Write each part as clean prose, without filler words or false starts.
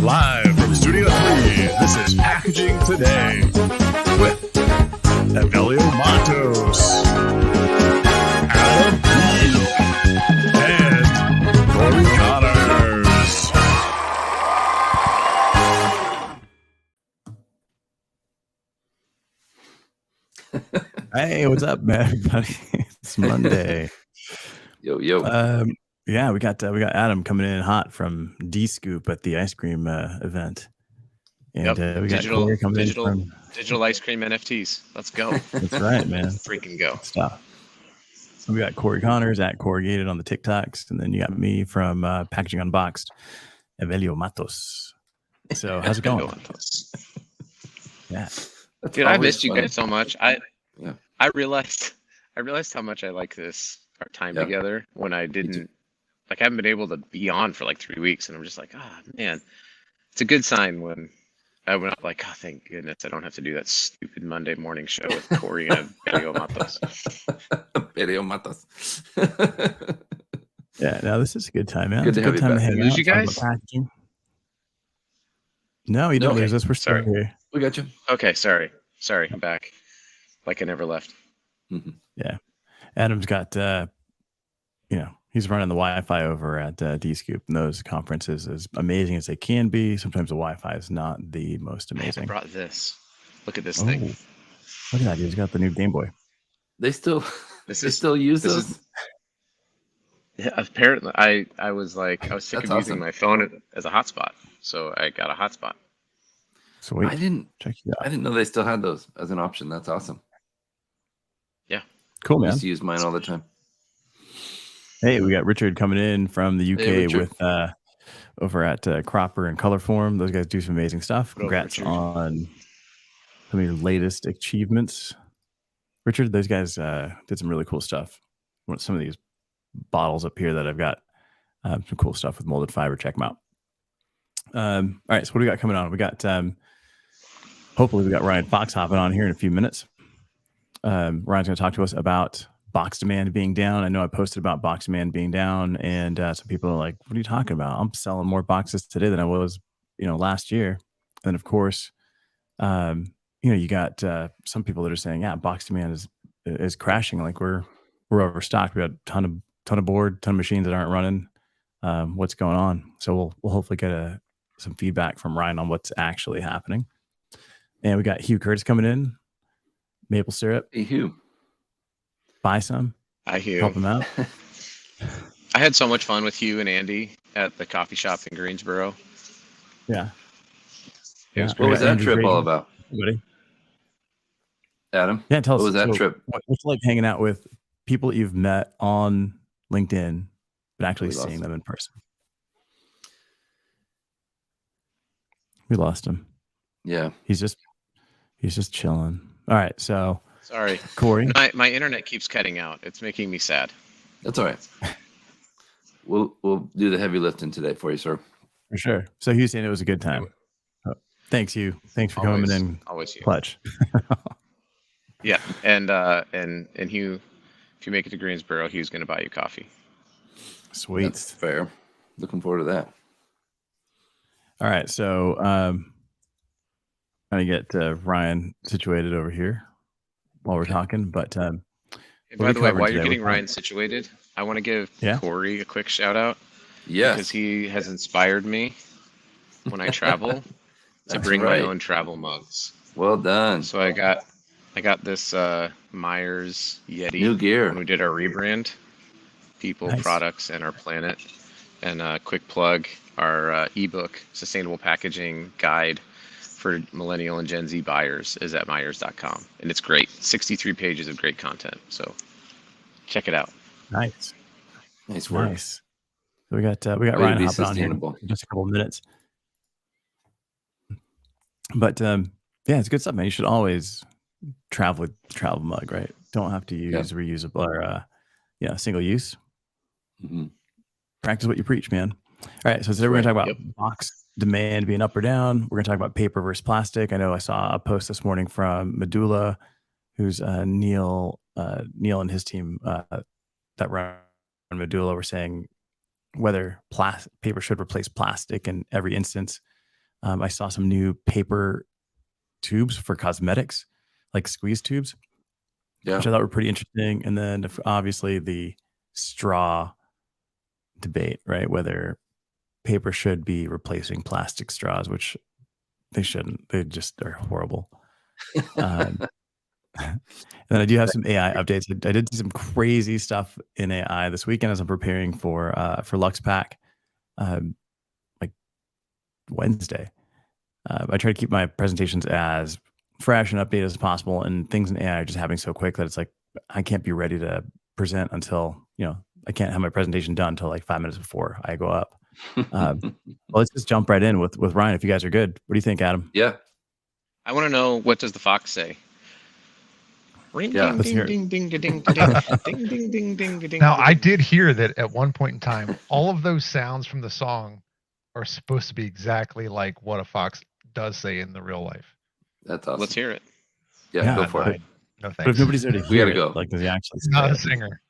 Live from Studio 3, this is Packaging Today with Evelio Matos, Adam Peake, and Corey Connors. Hey, what's up, man, everybody? It's Monday. Yo. Yeah, we got Adam coming in hot from D Scoop at the ice cream event, and we got Corey coming in from digital ice cream NFTs. Let's go! That's right, man. Freaking go! Stuff. So we got Corey Connors at Corrugated on the TikToks, and then you got me from Packaging Unboxed, Evelio Matos. So how's it going? Yeah, dude, I missed you guys so much. I realized how much I like our time together when I didn't. Like, I haven't been able to be on for like 3 weeks, and I'm just like, man, it's a good sign when I went up like, thank goodness I don't have to do that stupid Monday morning show with Corey and Evelio Matos. Evelio Matos. Yeah, no, this is a good time, man. Good to have you back. Hang Lose out, you guys? No, you don't Okay. lose us. We're still Sorry. here. We got you. Okay, sorry, I'm back. Like I never left. Mm-hmm. Yeah, Adam's got he's running the Wi-Fi over at D-Scoop, and those conferences, as amazing as they can be, sometimes the Wi-Fi is not the most amazing. I brought this. Look at this thing. Look at that. He's got the new Game Boy. They still use those? Yeah, apparently. I was sick of using my phone as a hotspot, so I got a hotspot. Sweet. I didn't know they still had those as an option. That's awesome. Yeah. Cool, I man. used to use mine all the time. Hey, we got Richard coming in from the UK with over at Cropper and Colorform. Those guys do some amazing stuff. Congrats on some of your latest achievements, Richard. Those guys did some really cool stuff. Some of these bottles up here that I've got some cool stuff with molded fiber. Check them out. All right, so what do we got coming on? We got hopefully we got Ryan Fox hopping on here in a few minutes. Ryan's going to talk to us about box demand being down. I know I posted about box demand being down, and some people are like, what are you talking about? I'm selling more boxes today than I was, last year. And of course, you got some people that are saying, yeah, box demand is crashing. Like we're overstocked. We got a ton of board, ton of machines that aren't running. What's going on? So we'll hopefully get some feedback from Ryan on what's actually happening. And we got Hugh Curtis coming in, maple syrup. Hey, Hugh. Buy some. Hi, Hugh. Help them out. I had so much fun with Hugh and Andy at the coffee shop in Greensboro. Yeah. What was that trip all about? Everybody. Adam? Yeah, tell us. What was that trip? What's like hanging out with people that you've met on LinkedIn, but actually seeing them in person? We lost him. Yeah. He's just chilling. All right, so sorry, Corey. My internet keeps cutting out. It's making me sad. That's all right. We'll do the heavy lifting today for you, sir. For sure. So Hugh saying it was a good time. Thanks, Hugh. Thanks for coming in. Always Hugh. Clutch. Yeah, and Hugh, if you make it to Greensboro, Hugh's going to buy you coffee. Sweet. That's fair. Looking forward to that. All right, so trying to get Ryan situated over here while we're talking. But and by the way, while you're getting Ryan situated, I want to give Corey a quick shout out. Yes, because he has inspired me when I travel to bring my own travel mugs. Well done. So I got this Myers Yeti new gear when we did our rebrand, people, products, and our planet. And a quick plug, our ebook, Sustainable Packaging Guide for Millennial and Gen Z buyers is at Myers.com. And it's great. 63 pages of great content. So check it out. Nice work. Nice. So we got Ryan hopping on here in just a couple of minutes. But yeah, it's good stuff, man. You should always travel with the travel mug, right? Don't have to use reusable or single use. Mm-hmm. Practice what you preach, man. All right, so today we're going to talk about box demand being up or down. We're going to talk about paper versus plastic. I know I saw a post this morning from Medulla, who's Neil and his team that run Medulla were saying whether paper should replace plastic in every instance. I saw some new paper tubes for cosmetics, like squeeze tubes, which I thought were pretty interesting. And then obviously the straw debate, right? Whether paper should be replacing plastic straws, which they shouldn't. They just are horrible. And then I do have some AI updates. I did see some crazy stuff in AI this weekend as I'm preparing for LuxPack, like Wednesday. I try to keep my presentations as fresh and updated as possible, and things in AI are just happening so quick that it's like I can't be ready to present until, I can't have my presentation done until like 5 minutes before I go up. Well, let's just jump right in with Ryan. If you guys are good, what do you think, Adam? Yeah. I want to know, what does the fox say? Ring, ding, ding, ding, ding, ding, ding, ding, ding, ding, ding. Now, I did hear that at one point in time, all of those sounds from the song are supposed to be exactly like what a fox does say in the real life. That's awesome. Let's hear it. Yeah, go for it. No thanks. But if nobody's there to hear gotta go. like, does he actually say Not a it? singer.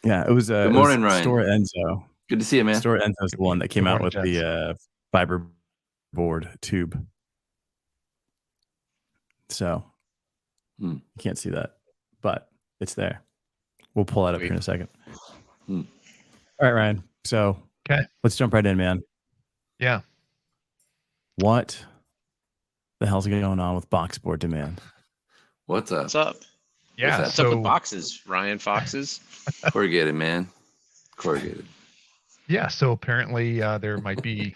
Yeah, it was. Good morning, Ryan. Store Enzo. Good to see you, man. Store Enzo's the one that came out with Jets. the fiber board tube. So you can't see that, but it's there. We'll pull that up here in a second. All right, Ryan. So let's jump right in, man. Yeah. What the hell's going on with box board demand? What's up? What's up? Yeah. What's up with boxes, Ryan? Foxes? Corrugated, man. Corrugated. Yeah. So apparently there might be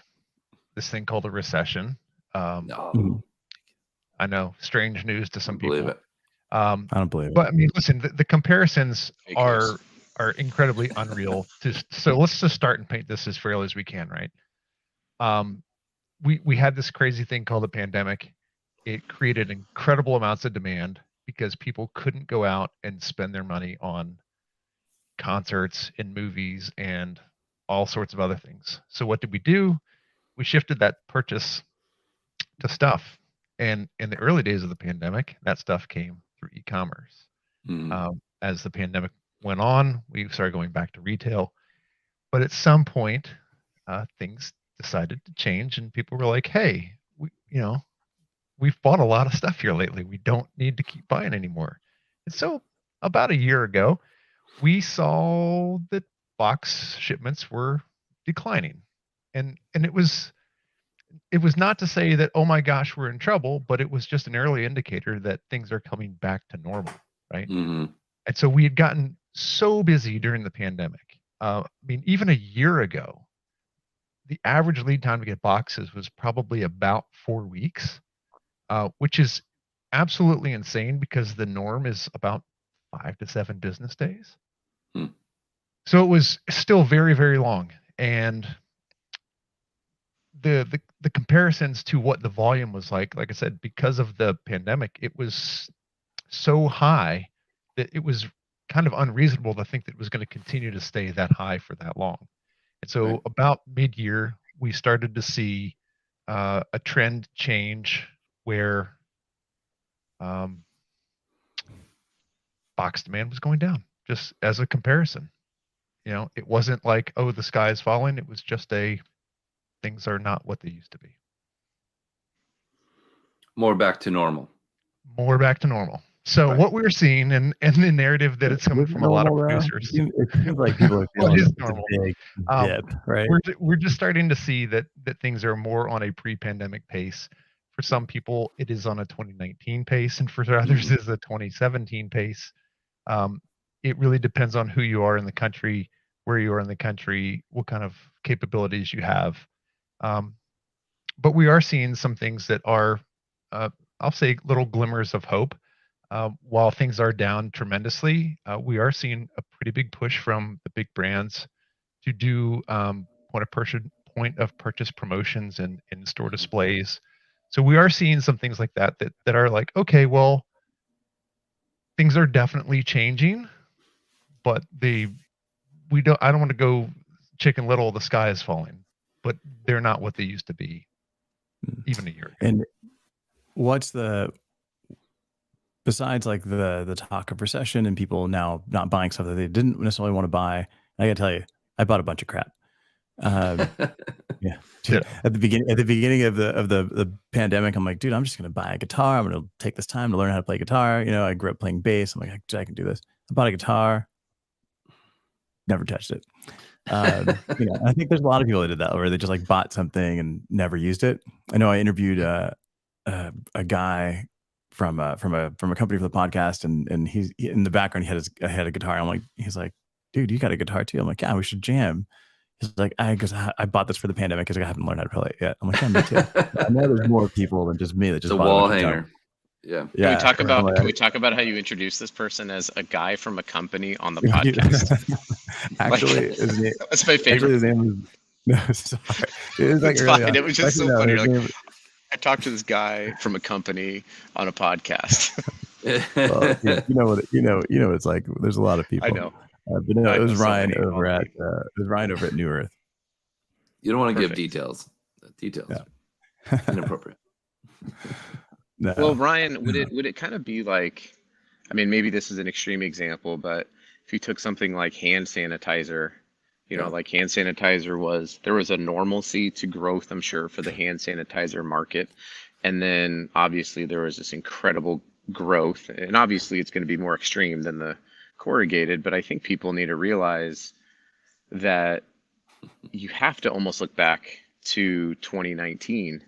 this thing called a recession. No. I know, strange news to some people. Believe it. I don't believe it. But I mean, listen, the comparisons Fake are news. incredibly unreal. So let's just start and paint this as real as we can, right? We had this crazy thing called a pandemic. It created incredible amounts of demand because people couldn't go out and spend their money on concerts and movies and all sorts of other things. So what did we do? We shifted that purchase to stuff. And in the early days of the pandemic, that stuff came through e-commerce. As the pandemic went on, we started going back to retail. But at some point, things decided to change, and people were like, "Hey, we've bought a lot of stuff here lately. We don't need to keep buying anymore." And so, about a year ago, we saw that box shipments were declining, and it was not to say that, oh my gosh, we're in trouble, but it was just an early indicator that things are coming back to normal, right? And so we had gotten so busy during the pandemic. I mean, even a year ago, the average lead time to get boxes was probably about 4 weeks, which is absolutely insane because the norm is about 5 to 7 business days. So it was still very, very long. And the comparisons to what the volume was like I said, because of the pandemic, it was so high that it was kind of unreasonable to think that it was going to continue to stay that high for that long. And so about mid-year, we started to see a trend change where box demand was going down, just as a comparison. It wasn't like, oh, the sky is falling. It was just things are not what they used to be. More back to normal. More back to normal. So what we're seeing, and the narrative that it's coming from a lot of producers, it seems like people are feeling is it's a normal. big dip, right? We're just starting to see that things are more on a pre-pandemic pace. For some people, it is on a 2019 pace, and for others, is a 2017 pace. It really depends on who you are in the country, where you are in the country, what kind of capabilities you have. But we are seeing some things that are, I'll say, little glimmers of hope. While things are down tremendously, we are seeing a pretty big push from the big brands to do point of purchase promotions and in-store displays. So we are seeing some things like that are like, okay, well, things are definitely changing, but I don't want to go Chicken Little, the sky is falling, but they're not what they used to be even a year ago. And what's besides like the talk of recession and people now not buying stuff that they didn't necessarily want to buy? I gotta tell you, I bought a bunch of crap. Yeah. Dude, at the beginning of the pandemic, I'm like, dude, I'm just gonna buy a guitar. I'm gonna take this time to learn how to play guitar. You know, I grew up playing bass. I'm like, dude, I can do this. I bought a guitar, never touched it. You know, I think there's a lot of people that did that, where they just like bought something and never used it. I know I interviewed a guy from a company for the podcast, and he's in the background. He had a guitar. I'm like, he's like, dude, you got a guitar too? I'm like, yeah, we should jam. He's like, I bought this for the pandemic because I haven't learned how to play it yet. I'm like, yeah, me too. I know there's more people than just me that just the bought wall a hanger. Yeah. Can we talk about can we talk about how you introduce this person as a guy from a company on the podcast? Actually, that's my favorite. Actually, his name was sorry. It was like fine. It was just so funny. Like, I talked to this guy from a company on a podcast. Well, you know what it's like. There's a lot of people. I know. But no, it was Ryan over at New Earth. You don't want to give details. Details. Yeah. Inappropriate. No. Well, Ryan, would it kind of be like, I mean, maybe this is an extreme example, but if you took something like hand sanitizer, you know, like hand sanitizer there was a normalcy to growth, I'm sure, for the hand sanitizer market. And then obviously there was this incredible growth, and obviously it's going to be more extreme than the corrugated, but I think people need to realize that you have to almost look back to 2019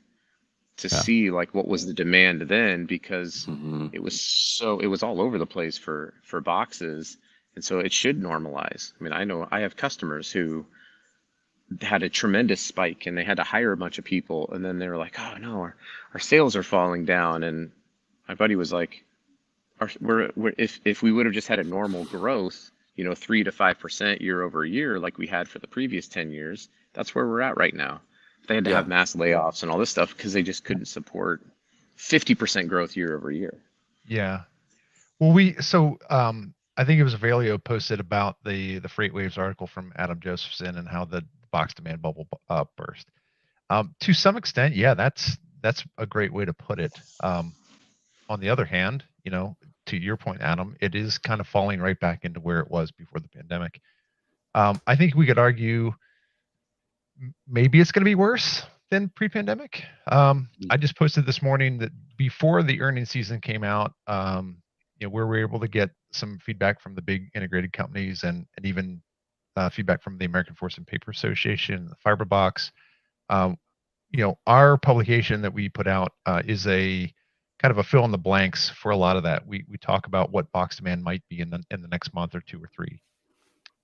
to see like what was the demand then, because it was all over the place for boxes, and so it should normalize. I mean, I know I have customers who had a tremendous spike and they had to hire a bunch of people, and then they were like, oh no, our sales are falling down, and my buddy was like, if we would have just had a normal growth, you know, 3 to 5% year over year, like we had for the previous 10 years, that's where we're at right now. They had to have mass layoffs and all this stuff because they just couldn't support 50% growth year over year. Yeah. Well, I think it was Avalio posted about the Freight Waves article from Adam Josephson and how the box demand bubble burst. To some extent, yeah, that's a great way to put it. On the other hand, you know, to your point, Adam, it is kind of falling right back into where it was before the pandemic. I think we could argue maybe it's going to be worse than pre-pandemic. I just posted this morning that before the earnings season came out, you know, where we were able to get some feedback from the big integrated companies and even feedback from the American Forest and Paper Association, the Fiberbox. You know, our publication that we put out is a kind of a fill in the blanks for a lot of that. We talk about what box demand might be in the next month or 2 or 3.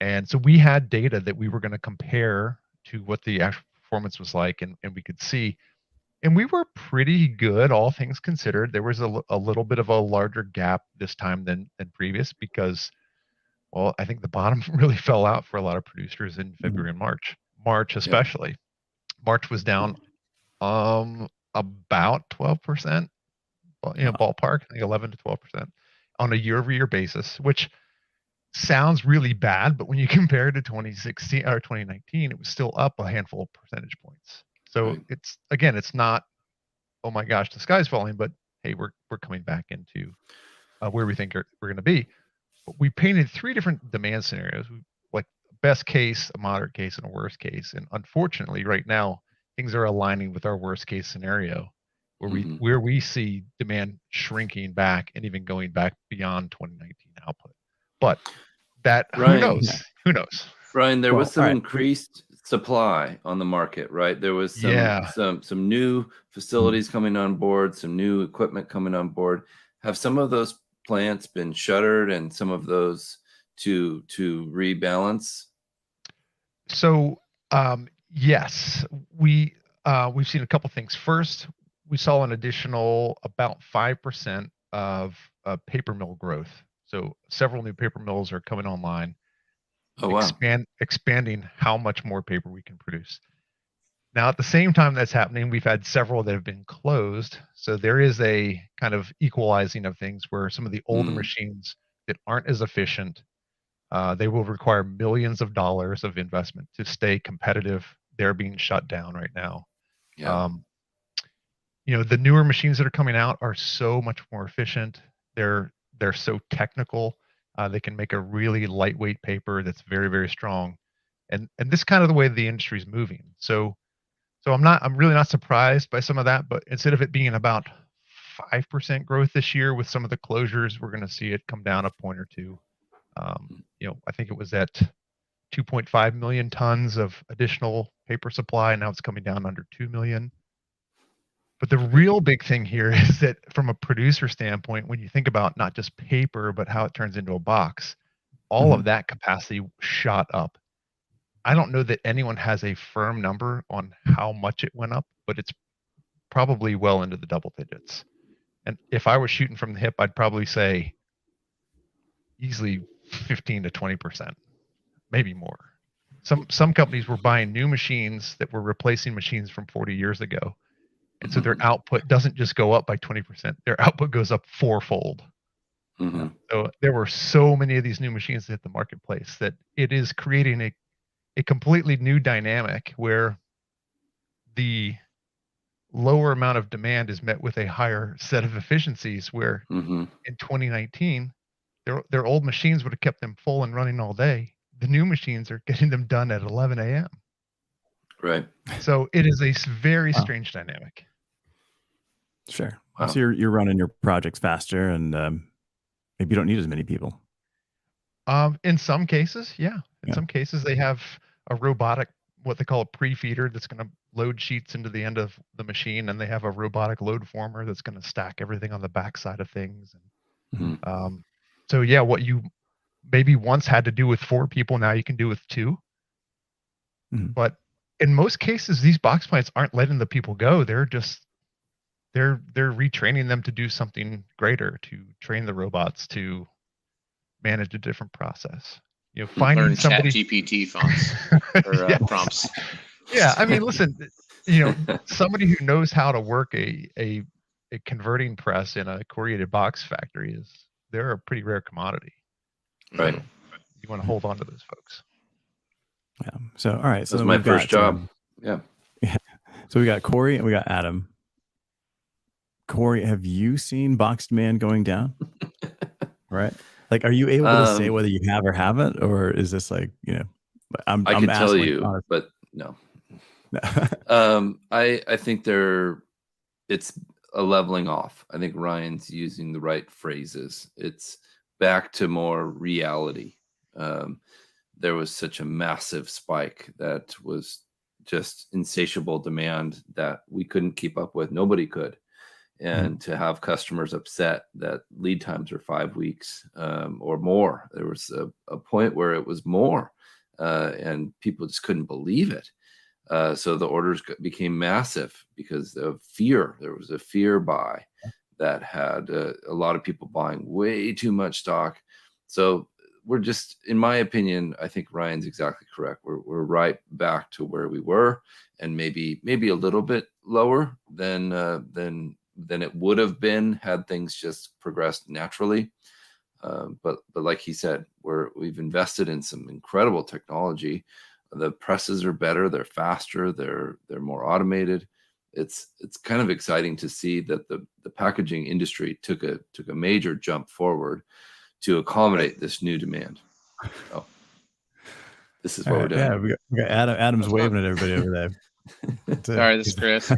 And so we had data that we were going to compare to what the actual performance was like, and we could see, and we were pretty good, all things considered. There was a little bit of a larger gap this time than previous because, well, I think the bottom really fell out for a lot of producers in February and March especially. March was down about 12%, you know, ballpark, I think 11 to 12% on a year-over-year basis, which sounds really bad, but when you compare it to 2016 or 2019, it was still up a handful of percentage points. So it's not, oh my gosh, the sky's falling, but hey, we're coming back into where we think we're going to be. But we painted 3 different demand scenarios, like best case, a moderate case, and a worst case. And unfortunately, right now, things are aligning with our worst case scenario, where we see demand shrinking back and even going back beyond 2019 output. But that, Ryan, who knows? Ryan, there was some increased supply on the market, right? There was some new facilities coming on board, some new equipment coming on board. Have some of those plants been shuttered and some of those to rebalance? So yes, we've seen a couple things. First, we saw an additional about 5% of paper mill growth. So several new paper mills are coming online, expanding how much more paper we can produce. Now, at the same time that's happening, we've had several that have been closed. So there is a kind of equalizing of things where some of the older machines that aren't as efficient, they will require millions of dollars of investment to stay competitive. They're being shut down right now. Yeah. You know, the newer machines that are coming out are so much more efficient. They're so technical. They can make a really lightweight paper that's very, very strong. And this is kind of the way the industry is moving. So So I'm really not surprised by some of that, but instead of it being about 5% growth this year with some of the closures, we're going to see it come down a point or two. I think it was at 2.5 million tons of additional paper supply. Now it's coming down under 2 million. But the real big thing here is that from a producer standpoint, when you think about not just paper, but how it turns into a box, all of that capacity shot up. I don't know that anyone has a firm number on how much it went up, but it's probably well into the double digits. And if I was shooting from the hip, I'd probably say easily 15 to 20%, maybe more. Some companies were buying new machines that were replacing machines from 40 years ago. And so their output doesn't just go up by 20%, their output goes up fourfold. So there were so many of these new machines that hit the marketplace that it is creating a completely new dynamic where the lower amount of demand is met with a higher set of efficiencies, where in 2019, their old machines would have kept them full and running all day. The new machines are getting them done at 11 a.m. Right. So it is a very strange dynamic. Sure. Wow. So you're running your projects faster, and maybe you don't need as many people. In some cases, yeah. In some cases, they have a robotic, what they call a pre-feeder, that's going to load sheets into the end of the machine, and they have a robotic load former that's going to stack everything on the back side of things. And, so yeah, what you maybe once had to do with 4 people, now you can do with 2. But in most cases, these box plants aren't letting the people go. They're just they're retraining them to do something greater, to train the robots to manage a different process. Finding somebody ChatGPT fonts or prompts. Yeah, I mean, listen, somebody who knows how to work a converting press in a corrugated box factory they're a pretty rare commodity. Right. So you want to hold on to those folks. Yeah. So all right. So that's my first job. Yeah. So we got Corey and we got Adam. Corey, have you seen box demand going down? Right. Like, are you able to say whether you have or haven't, or is this like, I can tell you, honestly. But no. I think it's a leveling off. I think Ryan's using the right phrases. It's back to more reality. There was such a massive spike that was just insatiable demand that we couldn't keep up with. Nobody could. And to have customers upset that lead times are 5 weeks or more. There was a point where it was more, and people just couldn't believe it. So the orders became massive because of fear. There was a fear buy that had a lot of people buying way too much stock. So we're just, in my opinion, I think Ryan's exactly correct. We're right back to where we were, and maybe a little bit lower than it would have been had things just progressed naturally. But like he said, we've invested in some incredible technology. The presses are better, they're faster, they're more automated. It's kind of exciting to see that the packaging industry took a major jump forward to accommodate this new demand. So this is what we're doing. Yeah, we got Adam's waving at everybody over there. Sorry, this is Chris.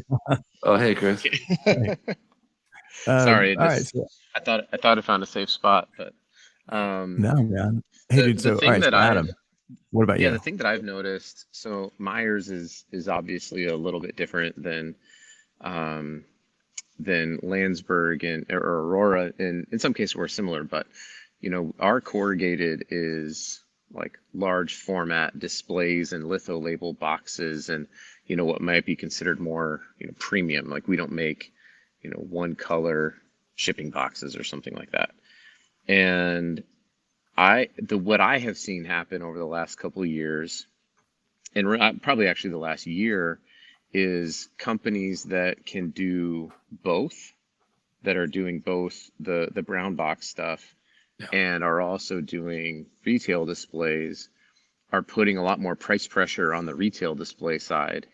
Oh, hey, Chris. Hey. Sorry, right, so, I thought I found a safe spot, but no, man. Hey, dude. So, all right, so Adam, what about you? Yeah, the thing that I've noticed. So Myers is obviously a little bit different than Landsberg or Aurora. In some cases, we're similar, but our corrugated is like large format displays and litho label boxes, and what might be considered more premium. Like, we don't make one color shipping boxes or something like that. And what I have seen happen over the last couple of years, and probably actually the last year, is companies that can do both, that are doing both the brown box stuff and are also doing retail displays, are putting a lot more price pressure on the retail display side.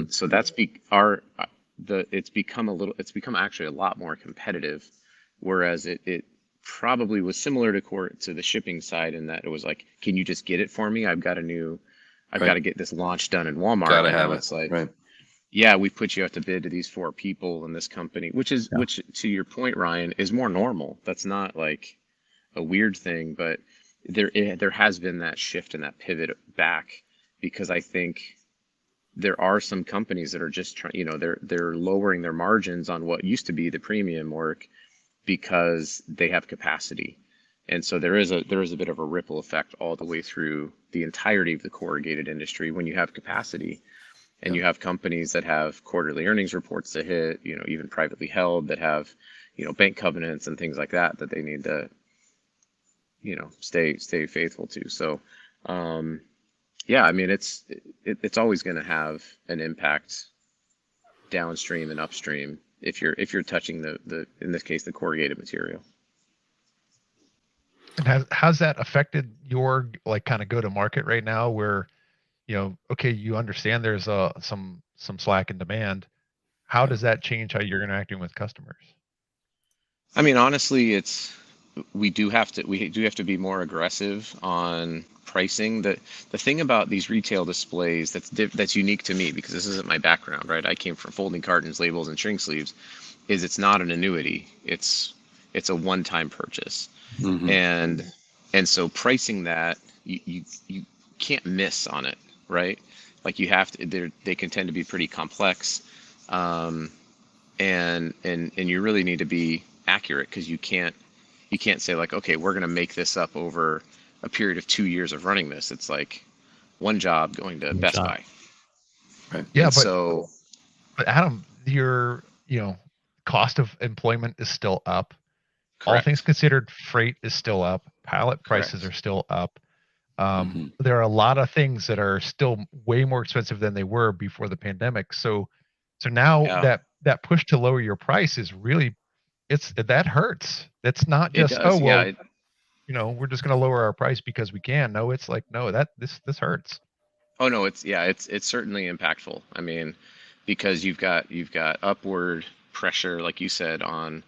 So that's it's become actually a lot more competitive, whereas it probably was similar to the shipping side, in that it was like, can you just get it for me? I've got to get this launch done in Walmart. Gotta have it. It's like, right. yeah, we put you out to bid to these 4 people in this company, which to your point, Ryan, is more normal. That's not like a weird thing, but there has been that shift and that pivot back, because I think there are some companies that are just trying, they're lowering their margins on what used to be the premium work because they have capacity. And so there is a bit of a ripple effect all the way through the entirety of the corrugated industry when you have capacity. And you have companies that have quarterly earnings reports to hit, even privately held, that have, bank covenants and things like that they need to, stay faithful to. So, yeah, I mean, it's always going to have an impact downstream and upstream if you're touching the in this case the corrugated material. And how's that affected your kind of go to market right now, where okay, you understand there's some slack in demand. How does that change how you're interacting with customers? I mean, honestly, we do have to be more aggressive on pricing. The thing about these retail displays that's unique to me, because this isn't my background, right? I came from folding cartons, labels, and shrink sleeves, is it's not an annuity. It's a one-time purchase. Mm-hmm. And so pricing that, you can't miss on it, right? Like you have to, they can tend to be pretty complex, and you really need to be accurate, because you can't say like, okay, we're going to make this up over a period of 2 years of running this. It's like one job going to Best Buy. Right. Yeah, but Adam, your cost of employment is still up. Correct. All things considered, freight is still up. Pallet prices are still up. There are a lot of things that are still way more expensive than they were before the pandemic. So now that push to lower your price is really, that hurts. That's not just we're just going to lower our price because we can. No, it's like, no, this hurts. Oh no, it's certainly impactful. I mean, because you've got upward pressure, like you said, on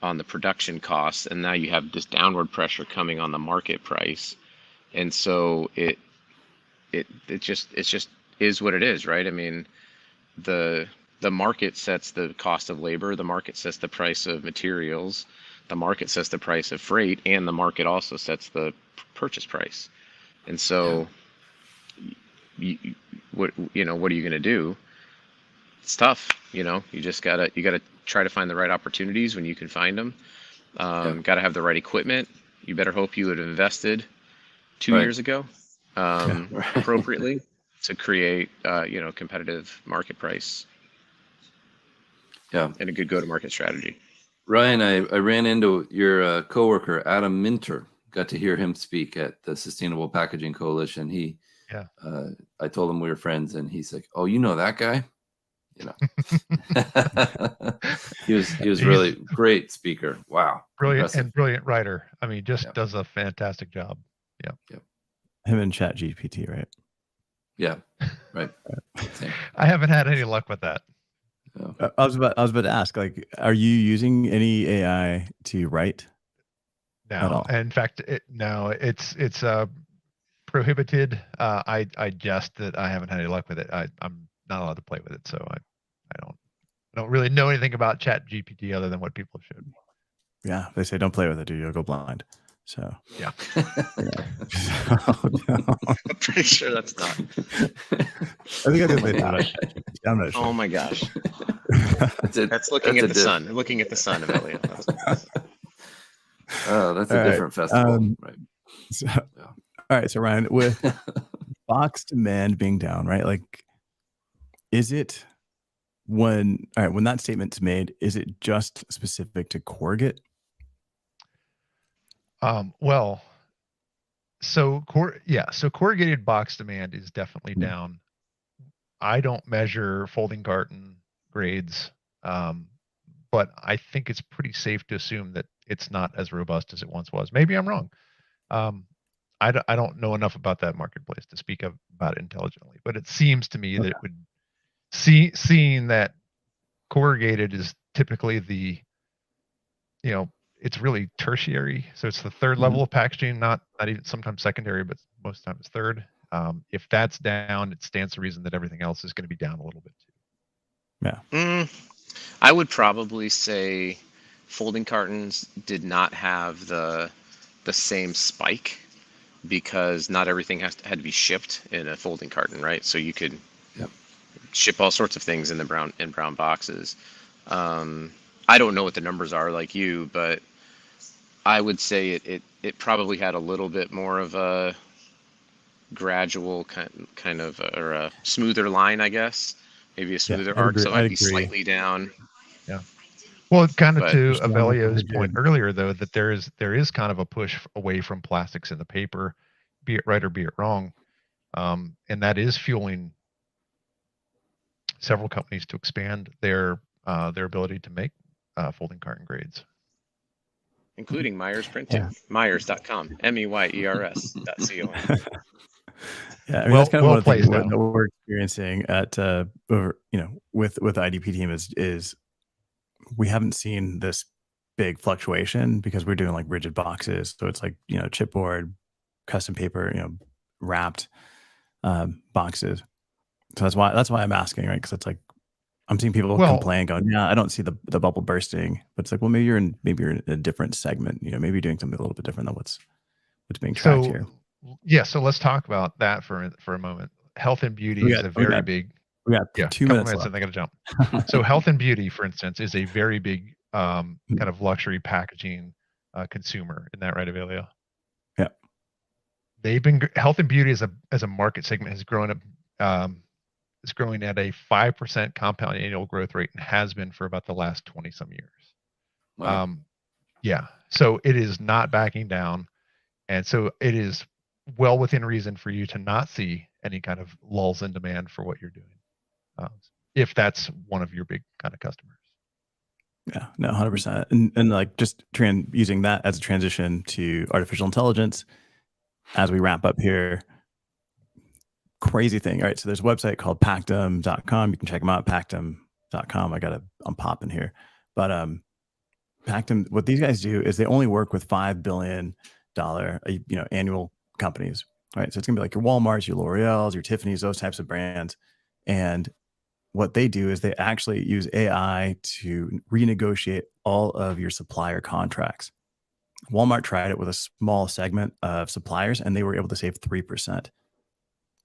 the production costs, and now you have this downward pressure coming on the market price. And so it just is what it is, right? I mean, the market sets the cost of labor, the market sets the price of materials, the market sets the price of freight, and the market also sets the purchase price. And so what are you going to do? It's tough, you just gotta try to find the right opportunities when you can find them. Got to have the right equipment. You better hope you had invested 2 years ago appropriately to create competitive market price. And a good go-to-market strategy. Ryan, I ran into your coworker Adam Minter. Got to hear him speak at the Sustainable Packaging Coalition. I told him we were friends, and he's like, "Oh, you know that guy?" He was really great speaker. Wow. Brilliant writer. I mean, does a fantastic job. Yeah. Him and ChatGPT, right? Yeah. Right. Same. I haven't had any luck with that. No. I was about to ask, like, are you using any AI to write? No. At all? In fact, it's prohibited. I jest that I haven't had any luck with it. I'm not allowed to play with it, so I don't really know anything about ChatGPT other than what people should. Yeah, they say don't play with it, or you'll go blind. So yeah. I'm pretty sure that's not. I think I did that. I'm not sure. Oh my gosh. That's looking at the sun. Looking at the sun of Elliot. Oh, that's a different festival. Right. So, all right. So Ryan, with box demand being down, right? Like, is it when that statement's made, is it just specific to corrugate? So corrugated box demand is definitely down. I don't measure folding carton grades, but I think it's pretty safe to assume that it's not as robust as it once was. Maybe I'm wrong. I don't know enough about that marketplace to speak about it intelligently, but it seems to me that it would seeing that corrugated is typically the, it's really tertiary. So it's the third level of packaging, not even sometimes secondary, but most of the time it's third. If that's down, it stands to reason that everything else is going to be down a little bit too. Yeah. I would probably say folding cartons did not have the same spike because not everything had to be shipped in a folding carton, right? So you could ship all sorts of things in the brown boxes. I don't know what the numbers are like you, but I would say it probably had a little bit more of a gradual kind of or a smoother line, I guess. Maybe a smoother arc, so it might be slightly down. Yeah. Well, kind of to Avelio's point earlier, though, that there is kind of a push away from plastics in the paper, be it right or be it wrong, and that is fueling several companies to expand their ability to make folding carton grades, including Myers Printing, Myers.com, MEYERS.com. Yeah, I mean, that's kind of one of the things that we're experiencing at with the IDP team is we haven't seen this big fluctuation because we're doing like rigid boxes, so it's like chipboard, custom paper, wrapped boxes. So that's why I'm asking, right? Because it's like I'm seeing people complain, going, "Yeah, I don't see the bubble bursting," but it's like, well, maybe you're in a different segment. Maybe you're doing something a little bit different than what's being tracked here. Yeah, so let's talk about that for a moment. Health and beauty is a very big. We got 2 minutes left. And I got to jump. So health and beauty, for instance, is a very big kind of luxury packaging consumer. Isn't that right, Avelio? Yeah. Health and beauty as a market segment has grown up. It's growing at a 5% compound annual growth rate and has been for about the last 20 some years. Wow. Yeah. So it is not backing down, and so it is well within reason for you to not see any kind of lulls in demand for what you're doing, if that's one of your big kind of customers. Yeah, no, 100%. And like just using that as a transition to artificial intelligence as we wrap up here. Crazy thing. All right, so there's a website called Pactum.com. You can check them out, Pactum.com. I'm popping here. But Pactum, what these guys do is they only work with $5 billion annual companies. Right. So it's gonna be like your Walmarts, your L'Oreal's, your Tiffany's, those types of brands. And what they do is they actually use AI to renegotiate all of your supplier contracts. Walmart tried it with a small segment of suppliers and they were able to save 3%.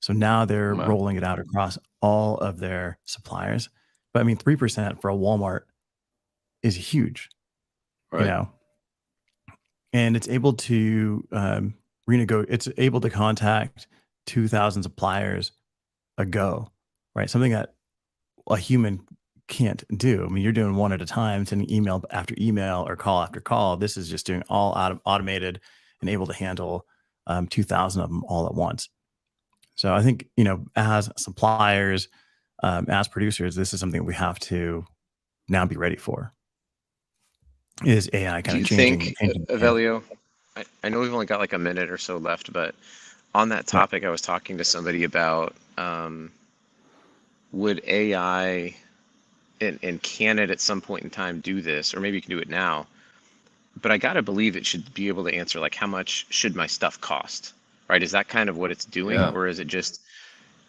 So now they're rolling it out across all of their suppliers. But I mean, 3% for a Walmart is huge, right. And it's able to it's able to contact 2,000 suppliers a go, right? Something that a human can't do. I mean, you're doing one at a time, sending email after email or call after call. This is just doing all automated and able to handle 2,000 of them all at once. So I think, as suppliers, as producers, this is something we have to now be ready for. Is AI kind of changing? Do you think, Avelio, I know we've only got like a minute or so left, but on that topic, I was talking to somebody about would AI and can it at some point in time do this, or maybe you can do it now, but I got to believe it should be able to answer like, how much should my stuff cost? Right? Is that kind of what it's doing? Yeah. Or is it just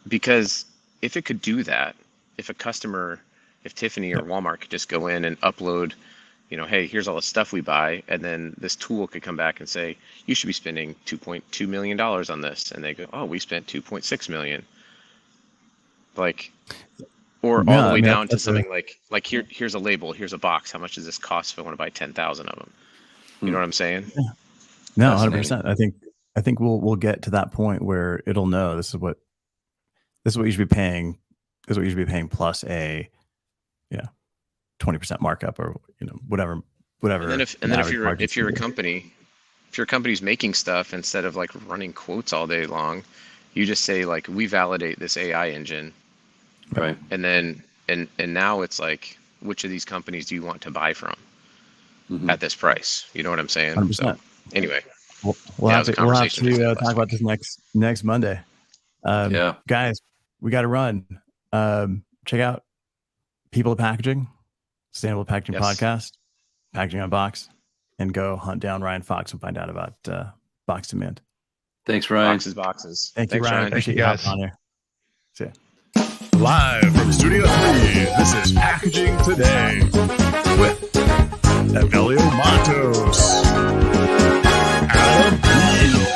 because if it could do that, if Tiffany or Walmart could just go in and upload, hey, here's all the stuff we buy. And then this tool could come back and say, you should be spending $2.2 million on this. And they go, oh, we spent $2.6 million. Like, or all the way down to something like here's a label, here's a box. How much does this cost if I want to buy 10,000 of them? You know what I'm saying? Yeah. No, 100%. I think we'll get to that point where it'll know this is what you should be paying. This is what you should be paying plus a 20% markup or whatever. And then if you're a company, if your company's making stuff, instead of like running quotes all day long, you just say like, we validate this AI engine, right? And then and now it's like, which of these companies do you want to buy from at this price? You know what I'm saying? 100%. So anyway. We'll have to talk about this next Monday. Guys, we got to run. Check out People of Packaging, Sustainable Packaging Podcast, Packaging Unboxed, and go hunt down Ryan Fox and find out about box demand. Thanks, Ryan. Boxes. Thanks, Ryan. Appreciate you guys on here. See ya. Live from Studio 3, this is today with Evelio Matos.